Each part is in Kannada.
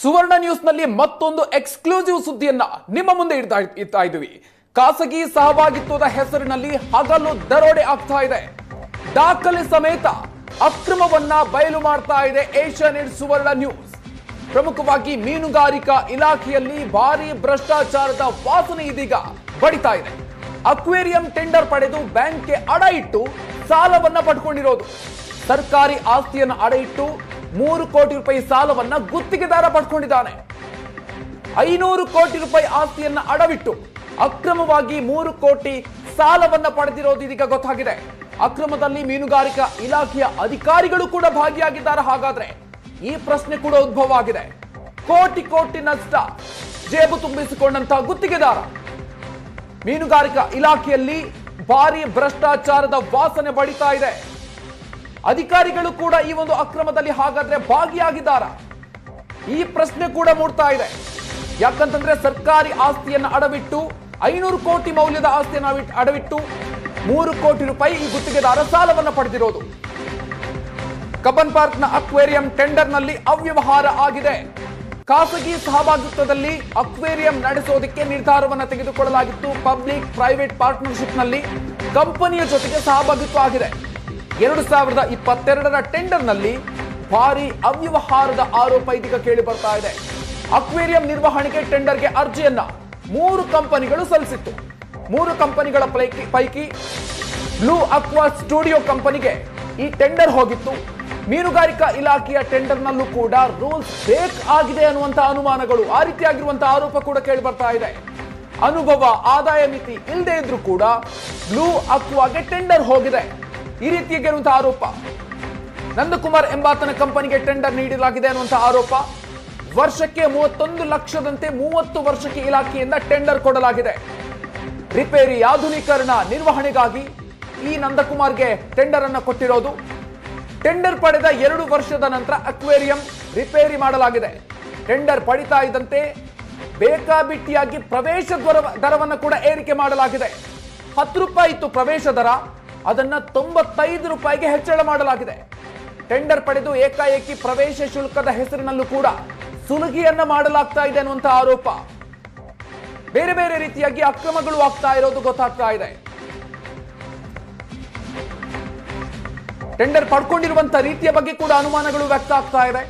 ಸುವರ್ಣ ನ್ಯೂಸ್ ನಲ್ಲಿ ಮತ್ತೊಂದು ಎಕ್ಸ್ಕ್ಲೂಸಿವ್ ಸುದ್ದಿಯನ್ನ ನಿಮ್ಮ ಮುಂದೆ ಇಡ್ತಾ ಇದ್ದೀವಿ. ಖಾಸಗಿ ಸಹಭಾಗಿತ್ವದ ಹೆಸರಿನಲ್ಲಿ ಹಗಲು ದರೋಡೆ ಆಗ್ತಾ ಇದೆ. ದಾಖಲೆ ಸಮೇತ ಅಕ್ರಮವನ್ನ ಬಯಲು ಮಾಡ್ತಾ ಇದೆ ಏಷ್ಯಾನೆಟ್ ಸುವರ್ಣ ನ್ಯೂಸ್. ಪ್ರಮುಖವಾಗಿ ಮೀನುಗಾರಿಕಾ ಇಲಾಖೆಯಲ್ಲಿ ಭಾರಿ ಭ್ರಷ್ಟಾಚಾರದ ವಾಸನೆ ಇದೀಗ ಬಡಿತಾ ಇದೆ. ಅಕ್ವೇರಿಯಂ ಟೆಂಡರ್ ಪಡೆದು ಬ್ಯಾಂಕ್ಗೆ ಅಡ ಇಟ್ಟು ಸಾಲವನ್ನ ಪಡ್ಕೊಂಡಿರೋದು. ಸರ್ಕಾರಿ ಆಸ್ತಿಯನ್ನು ಅಡ ಇಟ್ಟು 3 ಕೋಟಿ ರೂಪಾಯಿ ಸಾಲವನ್ನ ಗುತ್ತಿಗೆದಾರ ಪಡ್ಕೊಂಡಿದ್ದಾನೆ. 500 ಕೋಟಿ ರೂಪಾಯಿ ಆಸ್ತಿಯನ್ನ ಅಡವಿಟ್ಟು ಅಕ್ರಮವಾಗಿ 3 ಕೋಟಿ ಸಾಲವನ್ನ ಪಡೆದಿರೋದು ಇದೀಗ ಗೊತ್ತಾಗಿದೆ. ಅಕ್ರಮದಲ್ಲಿ ಮೀನುಗಾರಿಕಾ ಇಲಾಖೆಯ ಅಧಿಕಾರಿಗಳು ಕೂಡ ಭಾಗಿಯಾಗಿದ್ದಾರೆ. ಹಾಗಾದ್ರೆ ಈ ಪ್ರಶ್ನೆ ಕೂಡ ಉದ್ಭವ ಆಗಿದೆ. ಕೋಟಿ ನಷ್ಟ ಜೇಬು ತುಂಬಿಸಿಕೊಂಡಂತಹ ಗುತ್ತಿಗೆದಾರ. ಮೀನುಗಾರಿಕಾ ಇಲಾಖೆಯಲ್ಲಿ ಭಾರಿ ಭ್ರಷ್ಟಾಚಾರದ ವಾಸನೆ ಬಡಿತಾ ಇದೆ. ಅಧಿಕಾರಿಗಳು ಕೂಡ ಈ ಒಂದು ಅಕ್ರಮದಲ್ಲಿ ಹಾಗಾದ್ರೆ ಭಾಗಿಯಾಗಿದ್ದಾರಾ? ಈ ಪ್ರಶ್ನೆ ಕೂಡ ಮೂಡ್ತಾ ಇದೆ. ಯಾಕಂತಂದ್ರೆ ಸರ್ಕಾರಿ ಆಸ್ತಿಯನ್ನು ಅಡವಿಟ್ಟು 500 ಕೋಟಿ ಮೌಲ್ಯದ ಆಸ್ತಿಯನ್ನು ಅಡವಿಟ್ಟು 3 ಕೋಟಿ ರೂಪಾಯಿ ಈ ಗುತ್ತಿಗೆದಾರ ಸಾಲವನ್ನು ಪಡೆದಿರೋದು. ಕಬ್ಬನ್ ಪಾರ್ಕ್ನ ಅಕ್ವೇರಿಯಂ ಟೆಂಡರ್ ನಲ್ಲಿ ಅವ್ಯವಹಾರ ಆಗಿದೆ. ಖಾಸಗಿ ಸಹಭಾಗಿತ್ವದಲ್ಲಿ ಅಕ್ವೇರಿಯಂ ನಡೆಸೋದಕ್ಕೆ ನಿರ್ಧಾರವನ್ನು ತೆಗೆದುಕೊಳ್ಳಲಾಗಿತ್ತು. ಪಬ್ಲಿಕ್ ಪ್ರೈವೇಟ್ ಪಾರ್ಟ್ನರ್ಶಿಪ್ ನಲ್ಲಿ ಕಂಪನಿಯ ಜೊತೆಗೆ ಸಹಭಾಗಿತ್ವ ಆಗಿದೆ. 2022ರ ಟೆಂಡರ್ ನಲ್ಲಿ ಭಾರಿ ಅವ್ಯವಹಾರದ ಆರೋಪ ಇದೀಗ ಕೇಳಿ ಬರ್ತಾ ಇದೆ. ಅಕ್ವೇರಿಯಂ ನಿರ್ವಹಣೆಗೆ ಟೆಂಡರ್ಗೆ ಅರ್ಜಿಯನ್ನ 3 ಕಂಪನಿಗಳು ಸಲ್ಲಿಸಿತ್ತು. 3 ಕಂಪನಿಗಳ ಪೈಕಿ ಬ್ಲೂ ಅಕ್ವಾ ಸ್ಟುಡಿಯೋ ಕಂಪನಿಗೆ ಈ ಟೆಂಡರ್ ಹೋಗಿತ್ತು. ಮೀನುಗಾರಿಕಾ ಇಲಾಖೆಯ ಟೆಂಡರ್ ನಲ್ಲೂ ಕೂಡ ರೂಲ್ಸ್ ಬ್ರೇಕ್ ಆಗಿದೆ ಅನ್ನುವಂತ ಅನುಮಾನಗಳು, ಆ ರೀತಿಯಾಗಿರುವಂತಹ ಆರೋಪ ಕೂಡ ಕೇಳಿ ಬರ್ತಾ ಇದೆ. ಅನುಭವ, ಆದಾಯ ಮಿತಿ ಇಲ್ಲದೆ ಇದ್ರೂ ಕೂಡ ಬ್ಲೂ ಅಕ್ವಾಗೆ ಟೆಂಡರ್ ಹೋಗಿದೆ, ಈ ರೀತಿಯಾಗಿರುವಂತಹ ಆರೋಪ. ನಂದಕುಮಾರ್ ಎಂಬಾತನ ಕಂಪನಿಗೆ ಟೆಂಡರ್ ನೀಡಲಾಗಿದೆ ಅನ್ನುವಂತಹ ಆರೋಪ. ವರ್ಷಕ್ಕೆ 31 ಲಕ್ಷದಂತೆ 30 ವರ್ಷಕ್ಕೆ ಇಲಾಖೆಯಿಂದ ಟೆಂಡರ್ ಕೊಡಲಾಗಿದೆ. ರಿಪೇರಿ, ಆಧುನೀಕರಣ, ನಿರ್ವಹಣೆಗಾಗಿ ಈ ನಂದಕುಮಾರ್ಗೆ ಟೆಂಡರ್ ಅನ್ನು ಕೊಟ್ಟಿರೋದು. ಟೆಂಡರ್ ಪಡೆದ 2 ವರ್ಷದ ನಂತರ ಅಕ್ವೇರಿಯಂ ರಿಪೇರಿ ಮಾಡಲಾಗಿದೆ. ಟೆಂಡರ್ ಪಡಿತಾ ಇದ್ದಂತೆ ಬೇಕಾಬಿಟ್ಟಿಯಾಗಿ ಪ್ರವೇಶ ದರವನ್ನು ಕೂಡ ಏರಿಕೆ ಮಾಡಲಾಗಿದೆ. 10 ರೂಪಾಯಿ ಇತ್ತು ಪ್ರವೇಶ ದರ, ಅದನ್ನ 95 ರೂಪಾಯಿಗೆ ಹೆಚ್ಚಳ ಮಾಡಲಾಗಿದೆ. ಟೆಂಡರ್ ಪಡೆದು ಏಕಾಏಕಿ ಪ್ರವೇಶ ಶುಲ್ಕದ ಹೆಸರಿನಲ್ಲೂ ಕೂಡ ಸುಲಿಗೆಯನ್ನ ಮಾಡಲಾಗ್ತಾ ಇದೆ ಅನ್ನುವಂತಹ ಆರೋಪ. ಬೇರೆ ಬೇರೆ ರೀತಿಯಾಗಿ ಅಕ್ರಮಗಳು ಆಗ್ತಾ ಇರೋದು ಗೊತ್ತಾಗ್ತಾ ಇದೆ. ಟೆಂಡರ್ ಪಡ್ಕೊಂಡಿರುವಂತಹ ರೀತಿಯ ಬಗ್ಗೆ ಕೂಡ ಅನುಮಾನಗಳು ವ್ಯಕ್ತ ಆಗ್ತಾ ಇದೆ.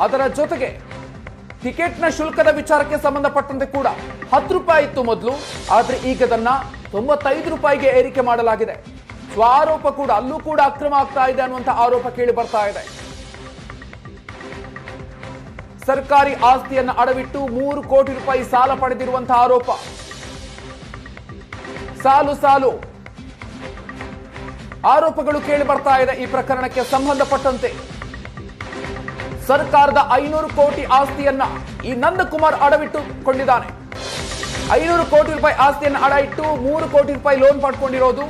ಅದರ ಜೊತೆಗೆ ಟಿಕೆಟ್ನ ಶುಲ್ಕದ ವಿಚಾರಕ್ಕೆ ಸಂಬಂಧಪಟ್ಟಂತೆ ಕೂಡ 10 ರೂಪಾಯಿ ಇತ್ತು ಮೊದಲು, ಆದ್ರೆ ಈಗ ಅದನ್ನ 95 ರೂಪಾಯಿಗೆ ಏರಿಕೆ ಮಾಡಲಾಗಿದೆ. ಆರೋಪ ಕೂಡ ಅಲ್ಲೂ ಕೂಡ ಅಕ್ರಮ ಆಗ್ತಾ ಇದೆ ಅನ್ನುವಂತ ಆರೋಪ ಕೇಳಿ ಬರ್ತಾ ಇದೆ. ಸರ್ಕಾರಿ ಆಸ್ತಿಯನ್ನು ಅಡವಿಟ್ಟು 3 ಕೋಟಿ ರೂಪಾಯಿ ಸಾಲ ಪಡೆದಿರುವಂತಹ ಆರೋಪ. ಸಾಲು ಆರೋಪಗಳು ಕೇಳಿ ಬರ್ತಾ ಇದೆ. ಈ ಪ್ರಕರಣಕ್ಕೆ ಸಂಬಂಧಪಟ್ಟಂತೆ ಸರ್ಕಾರದ 500 ಕೋಟಿ ಆಸ್ತಿಯನ್ನ ಈ ನಂದಕುಮಾರ್ ಅಡವಿಟ್ಟುಕೊಂಡಿದ್ದಾನೆ. 500 ಕೋಟಿ ರೂಪಾಯಿ ಆಸ್ತಿಯನ್ನು ಅಡ ಇಟ್ಟು 3 ಕೋಟಿ ರೂಪಾಯಿ ಲೋನ್ ಪಡ್ಕೊಂಡಿರೋದು.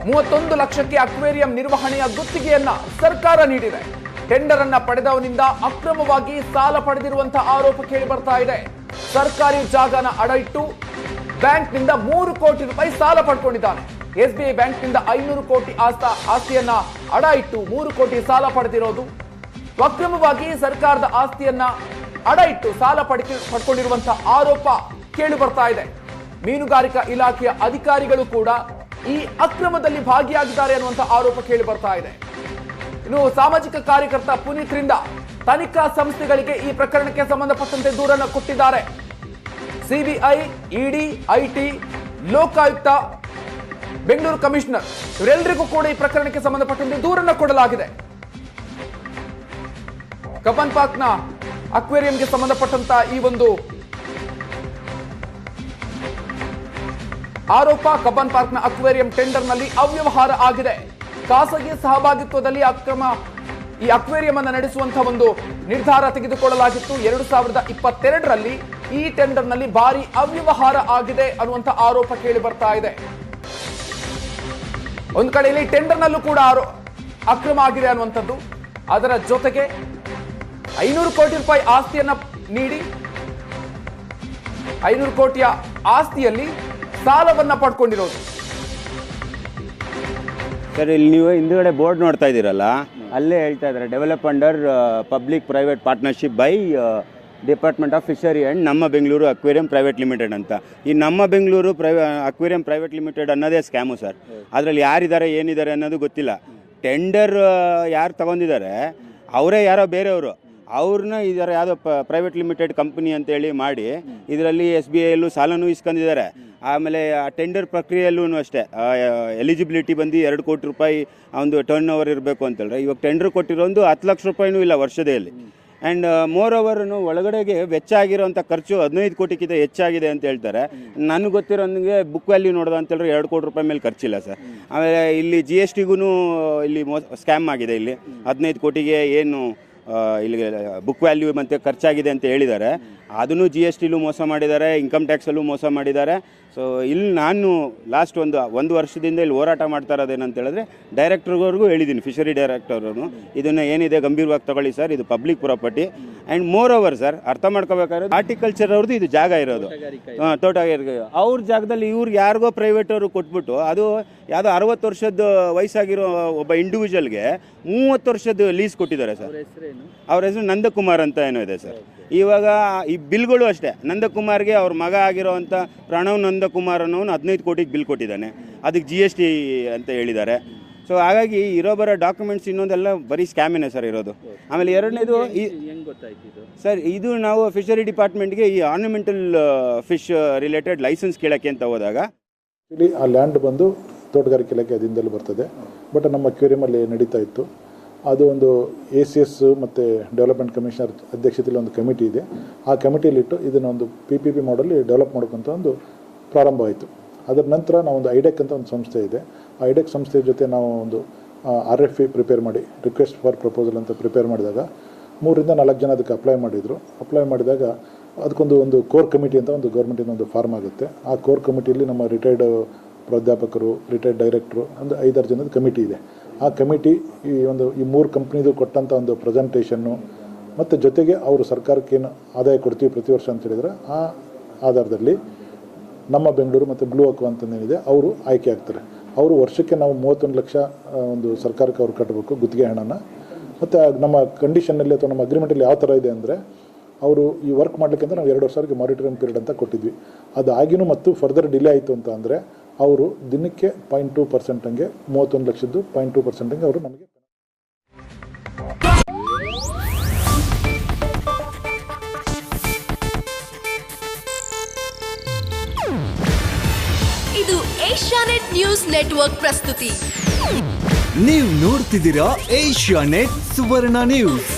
31 ಲಕ್ಷಕ್ಕೆ ಅಕ್ವೇರಿಯಂ ನಿರ್ವಹಣೆಯ ಗುತ್ತಿಗೆಯನ್ನ ಸರ್ಕಾರ ನೀಡಿದೆ. ಟೆಂಡರ್ ಅನ್ನ ಪಡೆದವನಿಂದ ಅಕ್ರಮವಾಗಿ ಸಾಲ ಪಡೆದಿರುವಂತಹ ಆರೋಪ ಕೇಳಿ ಬರ್ತಾ ಇದೆ. ಸರ್ಕಾರಿ ಜಾಗನ ಅಡ ಇಟ್ಟು ಬ್ಯಾಂಕ್ನಿಂದ 3 ಕೋಟಿ ರೂಪಾಯಿ ಸಾಲ ಪಡ್ಕೊಂಡಿದ್ದಾನೆ. SBI ಬ್ಯಾಂಕ್ನಿಂದ 500 ಕೋಟಿ ಆಸ್ತಿಯನ್ನ ಅಡ ಇಟ್ಟು 3 ಕೋಟಿ ಸಾಲ ಪಡೆದಿರೋದು. ಅಕ್ರಮವಾಗಿ ಸರ್ಕಾರದ ಆಸ್ತಿಯನ್ನ ಅಡ ಇಟ್ಟು ಸಾಲ ಪಡ್ಕೊಂಡಿರುವಂತಹ ಆರೋಪ ಕೇಳಿ ಬರ್ತಾ ಇದೆ. ಮೀನುಗಾರಿಕಾ ಇಲಾಖೆಯ ಅಧಿಕಾರಿಗಳು ಕೂಡ ಈ ಅಕ್ರಮದಲ್ಲಿ ಭಾಗಿಯಾಗಿದ್ದಾರೆ ಅನ್ನುವಂಥ ಆರೋಪ ಕೇಳಿ ಬರ್ತಾ ಇದೆ. ಇನ್ನು ಸಾಮಾಜಿಕ ಕಾರ್ಯಕರ್ತ ಪುನೀತ್ರಿಂದ ತನಿಖಾ ಸಂಸ್ಥೆಗಳಿಗೆ ಈ ಪ್ರಕರಣಕ್ಕೆ ಸಂಬಂಧಪಟ್ಟಂತೆ ದೂರನ್ನು ಕೊಟ್ಟಿದ್ದಾರೆ. CBI, ED, IT, Lokayukta, Bengaluru commissioner ಇವರೆಲ್ಲರಿಗೂ ಕೂಡ ಈ ಪ್ರಕರಣಕ್ಕೆ ಸಂಬಂಧಪಟ್ಟಂತೆ ದೂರನ್ನು ಕೊಡಲಾಗಿದೆ. ಕಬ್ಬನ್ ಪಾರ್ಕ್ನ ಅಕ್ವೇರಿಯಂಗೆ ಸಂಬಂಧಪಟ್ಟಂತ ಈ ಒಂದು ಆರೋಪ, ಕಬ್ಬನ್ ಪಾರ್ಕ್ನ ಅಕ್ವೇರಿಯಂ ಟೆಂಡರ್ ನಲ್ಲಿ ಅವ್ಯವಹಾರ ಆಗಿದೆ. ಖಾಸಗಿ ಸಹಭಾಗಿತ್ವದಲ್ಲಿ ಈ ಅಕ್ವೇರಿಯಂ ಅನ್ನು ನಡೆಸುವಂತಹ ಒಂದು ನಿರ್ಧಾರ ತೆಗೆದುಕೊಳ್ಳಲಾಗಿತ್ತು. 2022ರಲ್ಲಿ ಈ ಟೆಂಡರ್ ನಲ್ಲಿ ಭಾರಿ ಅವ್ಯವಹಾರ ಆಗಿದೆ ಅನ್ನುವಂತ ಆರೋಪ ಕೇಳಿ ಬರ್ತಾ ಇದೆ. ಒಂದು ಕಡೆಯಲ್ಲಿ ಟೆಂಡರ್ ನಲ್ಲೂ ಕೂಡ ಅಕ್ರಮ ಆಗಿದೆ ಅನ್ನುವಂಥದ್ದು. ಅದರ ಜೊತೆಗೆ 500 ಕೋಟಿ ರೂಪಾಯಿ ಆಸ್ತಿಯನ್ನ ನೀಡಿ 500 ಕೋಟಿಯ ಆಸ್ತಿಯಲ್ಲಿ ಸಾಲವನ್ನ ಪಡ್ಕೊಂಡಿರೋದು. ಸರ್, ಇಲ್ಲಿ ನೀವು ಹಿಂದುಗಡೆ ಬೋರ್ಡ್ ನೋಡ್ತಾ ಇದ್ದೀರಲ್ಲ, ಅಲ್ಲೇ ಹೇಳ್ತಾ ಇದ್ದಾರೆ develop under public private partnership by department of fishery and ನಮ್ಮ ಬೆಂಗಳೂರು ಅಕ್ವೇರಿಯಂ ಪ್ರೈವೇಟ್ ಲಿಮಿಟೆಡ್ ಅಂತ. ಈ ನಮ್ಮ ಬೆಂಗಳೂರು ಅಕ್ವೇರಿಯಂ ಪ್ರೈವೇಟ್ ಲಿಮಿಟೆಡ್ ಅನ್ನೋದೇ ಸ್ಕ್ಯಾಮು ಸರ್. ಅದರಲ್ಲಿ ಯಾರಿದ್ದಾರೆ ಏನಿದ್ದಾರೆ ಅನ್ನೋದು ಗೊತ್ತಿಲ್ಲ. ಟೆಂಡರ್ ಯಾರು ತಗೊಂಡಿದ್ದಾರೆ ಅವರೇ ಯಾರೋ ಬೇರೆಯವರು, ಅವ್ರನ್ನ ಇದರ ಯಾವುದೋ ಪ್ರೈವೇಟ್ ಲಿಮಿಟೆಡ್ ಕಂಪ್ನಿ ಅಂತೇಳಿ ಮಾಡಿ ಇದರಲ್ಲಿ SBIಯಲ್ಲೂ ಸಾಲನೂ ಇಸ್ಕೊಂಡಿದ್ದಾರೆ. ಆಮೇಲೆ ಆ ಟೆಂಡರ್ ಪ್ರಕ್ರಿಯೆಯಲ್ಲೂ ಅಷ್ಟೇ ಎಲಿಜಿಬಿಲಿಟಿ ಬಂದು 2 ಕೋಟಿ ರೂಪಾಯಿ ಒಂದು ಟರ್ನ್ ಓವರ್ ಇರಬೇಕು ಅಂತೇಳಿದ್ರೆ ಇವಾಗ ಟೆಂಡರ್ ಕೊಟ್ಟಿರೋದು 10 ಲಕ್ಷ ರೂಪಾಯಿನೂ ಇಲ್ಲ ವರ್ಷದಲ್ಲಿ. ಆ್ಯಂಡ್ ಮೋರ್ ಓವರ್ನು ಒಳಗಡೆಗೆ ವೆಚ್ಚ ಆಗಿರೋಂಥ ಖರ್ಚು 15 ಕೋಟಿಗಿಂತ ಹೆಚ್ಚಾಗಿದೆ ಅಂತ ಹೇಳ್ತಾರೆ. ನನಗೆ ಗೊತ್ತಿರೋಂಗೆ ಬುಕ್ ವ್ಯಾಲ್ಯೂ ನೋಡೋದು ಅಂತೇಳಿದ್ರೆ 2 ಕೋಟಿ ರೂಪಾಯಿ ಮೇಲೆ ಖರ್ಚಿಲ್ಲ ಸರ್. ಆಮೇಲೆ ಇಲ್ಲಿ GSTಗೂ ಇಲ್ಲಿ ಸ್ಕ್ಯಾಮ್ ಆಗಿದೆ. ಇಲ್ಲಿ 15 ಕೋಟಿಗೆ ಏನು ಇಲ್ಲಿ ಬುಕ್ ವ್ಯಾಲ್ಯೂ ಮತ್ತು ಖರ್ಚಾಗಿದೆ ಅಂತ ಹೇಳಿದ್ದಾರೆ. ಅದನ್ನು GSTಲೂ ಮೋಸ ಮಾಡಿದ್ದಾರೆ, ಇನ್ಕಮ್ ಟ್ಯಾಕ್ಸಲ್ಲೂ ಮೋಸ ಮಾಡಿದ್ದಾರೆ. ಸೊ ಇಲ್ಲಿ ನಾನು ಲಾಸ್ಟ್ ಒಂದು ವರ್ಷದಿಂದ ಇಲ್ಲಿ ಹೋರಾಟ ಮಾಡ್ತಾ ಇರೋದೇನಂತ ಹೇಳಿದ್ರೆ ಡೈರೆಕ್ಟರ್ವರೆಗೂ ಹೇಳಿದ್ದೀನಿ, ಫಿಶರಿ ಡೈರೆಕ್ಟರ್ನು ಇದನ್ನು ಏನಿದೆ ಗಂಭೀರವಾಗಿ ತಗೊಳ್ಳಿ ಸರ್, ಇದು public property. And more over sir ಅರ್ಥ ಮಾಡ್ಕೋಬೇಕಾದ್ರೆ ಹಾರ್ಟಿಕಲ್ಚರ್ ಅವ್ರದ್ದು ಇದು ಜಾಗ ಇರೋದು, ತೋಟಗಾರಿಕೆ ಅವ್ರ ಜಾಗದಲ್ಲಿ ಇವ್ರಿಗೆ ಯಾರಿಗೋ ಪ್ರೈವೇಟ್ ಅವರು ಕೊಟ್ಬಿಟ್ಟು ಅದು ಯಾವುದೋ 60 ವರ್ಷದ ವಯಸ್ಸಾಗಿರೋ ಒಬ್ಬ ಇಂಡಿವಿಜುವಲ್ಗೆ 30 ವರ್ಷದ ಲೀಸ್ ಕೊಟ್ಟಿದ್ದಾರೆ ಸರ್. ಅವ್ರ ಹೆಸರು ನಂದಕುಮಾರ್ ಅಂತ ಏನೋ ಇದೆ ಸರ್. ಇವಾಗ ಈ ಬಿಲ್ಗಳು ಅಷ್ಟೇ, ನಂದಕುಮಾರ್ಗೆ ಅವ್ರ ಮಗ ಆಗಿರೋ ಅಂಥ ಪ್ರಣವ್ ನಂದಕುಮಾರ್ ಅನ್ನೋನು 15 ಕೋಟಿಗೆ ಬಿಲ್ ಕೊಟ್ಟಿದ್ದಾನೆ, ಅದಕ್ಕೆ GST ಅಂತ ಹೇಳಿದ್ದಾರೆ. ಸೊ ಹಾಗಾಗಿ ಇರೋ ಬರೋ ಡಾಕ್ಯುಮೆಂಟ್ಸ್ ಇನ್ನೊಂದೆಲ್ಲ ಬರೀ ಸ್ಕ್ಯಾಮಿನೇ ಸರ್ ಇರೋದು. ಆಮೇಲೆ ಎರಡನೇದು ಸರ್, ಇದು ನಾವು ಫಿಶರಿ ಡಿಪಾರ್ಟ್ಮೆಂಟ್ಗೆ ಈ ಆರ್ನಮೆಂಟಲ್ ಫಿಶ್ ರಿಲೇಟೆಡ್ ಲೈಸೆನ್ಸ್ ಕೇಳೋಕ್ಕೆ ಅಂತ ಹೋದಾಗ ಆ ಲ್ಯಾಂಡ್ ಬಂದು ತೋಟಗಾರಿಕೆ ಇಲಾಖೆ ಅದಿಂದಲೂ ಬರ್ತದೆ. ಬಟ್ ನಮ್ಮ ಅಕ್ವೇರಿಯಮಲ್ಲಿ ನಡೀತಾ ಇತ್ತು. ಅದು ಒಂದು ACS ಮತ್ತು ಡೆವಲಪ್ಮೆಂಟ್ ಕಮಿಷನರ್ ಅಧ್ಯಕ್ಷತೆಯಲ್ಲಿ ಒಂದು ಕಮಿಟಿ ಇದೆ. ಆ ಕಮಿಟಿಯಲ್ಲಿಟ್ಟು ಇದನ್ನೊಂದು PPP ಮಾಡಲ್ಲಿ ಡೆವಲಪ್ ಮಾಡೋಕ್ಕಂತ ಒಂದು ಪ್ರಾರಂಭ ಆಯಿತು. ಅದರ ನಂತರ ನಾವೊಂದು ಐಡೆಕ್ ಅಂತ ಒಂದು ಸಂಸ್ಥೆ ಇದೆ. ಆ ಐಡೆಕ್ ಸಂಸ್ಥೆ ಜೊತೆ ನಾವು ಒಂದು RFP ಪ್ರಿಪೇರ್ ಮಾಡಿ, ರಿಕ್ವೆಸ್ಟ್ ಫಾರ್ ಪ್ರಪೋಸಲ್ ಅಂತ ಪ್ರಿಪೇರ್ ಮಾಡಿದಾಗ 3 ರಿಂದ 4 ಜನ ಅದಕ್ಕೆ ಅಪ್ಲೈ ಮಾಡಿದಾಗ ಅದಕ್ಕೊಂದು ಕೋರ್ ಕಮಿಟಿ ಅಂತ ಒಂದು ಗೌರ್ಮೆಂಟಿಂದ ಒಂದು ಫಾರ್ಮ್ ಆಗುತ್ತೆ. ಆ ಕೋರ್ ಕಮಿಟಿಯಲ್ಲಿ ನಮ್ಮ ರಿಟೈರ್ಡ್ ಪ್ರಾಧ್ಯಾಪಕರು, ರಿಟೈರ್ಡ್ ಡೈರೆಕ್ಟ್ರು, ಒಂದು 5-6 ಜನದ ಕಮಿಟಿ ಇದೆ. ಆ ಕಮಿಟಿ ಈ 3 ಕಂಪ್ನಿದು ಕೊಟ್ಟಂಥ ಒಂದು ಪ್ರೆಸೆಂಟೇಷನ್ನು ಮತ್ತು ಜೊತೆಗೆ ಅವರು ಸರ್ಕಾರಕ್ಕೆ ಏನು ಆದಾಯ ಕೊಡ್ತೀವಿ ಪ್ರತಿ ವರ್ಷ ಅಂತ ಹೇಳಿದರೆ ಆ ಆಧಾರದಲ್ಲಿ ನಮ್ಮ ಬೆಂಗಳೂರು ಮತ್ತು ಬ್ಲೂ ಅಕ್ವಾ ಅಂತಂದೇನಿದೆ ಅವರು ಆಯ್ಕೆ ಆಗ್ತಾರೆ. ಅವರು ವರ್ಷಕ್ಕೆ ನಾವು 31 ಲಕ್ಷ ಒಂದು ಸರ್ಕಾರಕ್ಕೆ ಅವ್ರು ಕಟ್ಟಬೇಕು ಗುತ್ತಿಗೆ ಹಣನ. ಮತ್ತು ನಮ್ಮ ಕಂಡೀಷನ್ನಲ್ಲಿ ಅಥವಾ ನಮ್ಮ ಅಗ್ರಿಮೆಂಟಲ್ಲಿ ಯಾವ ಥರ ಇದೆ ಅಂದರೆ ಅವರು ಈ ವರ್ಕ್ ಮಾಡಲಿಕ್ಕೆ ಅಂತ ನಾವು 2 ವರ್ಷಕ್ಕೆ ಮಾನಿಟರಿಂಗ್ ಪೀರಿಯಡ್ ಅಂತ ಕೊಟ್ಟಿದ್ವಿ. ಅದಾಗಿನೂ ಮತ್ತು ಫರ್ದರ್ ಡಿಲೇ ಆಯಿತು ಅಂತ ಅಂದರೆ ಅವರು ದಿನಕ್ಕೆ 0.2% ಹಂಗೆ 31 ಲಕ್ಷದ್ದು 0.2% ಹಂಗೆ ಅವರು ನಮಗೆ. ಇದು ಏಷ್ಯಾನೆಟ್ ನ್ಯೂಸ್ ನೆಟ್ವರ್ಕ್ ಪ್ರಸ್ತುತಿ. ನೀವು ನೋಡ್ತಿದ್ದೀರಾ ಏಷ್ಯಾನೆಟ್ ಸುವರ್ಣ ನ್ಯೂಸ್.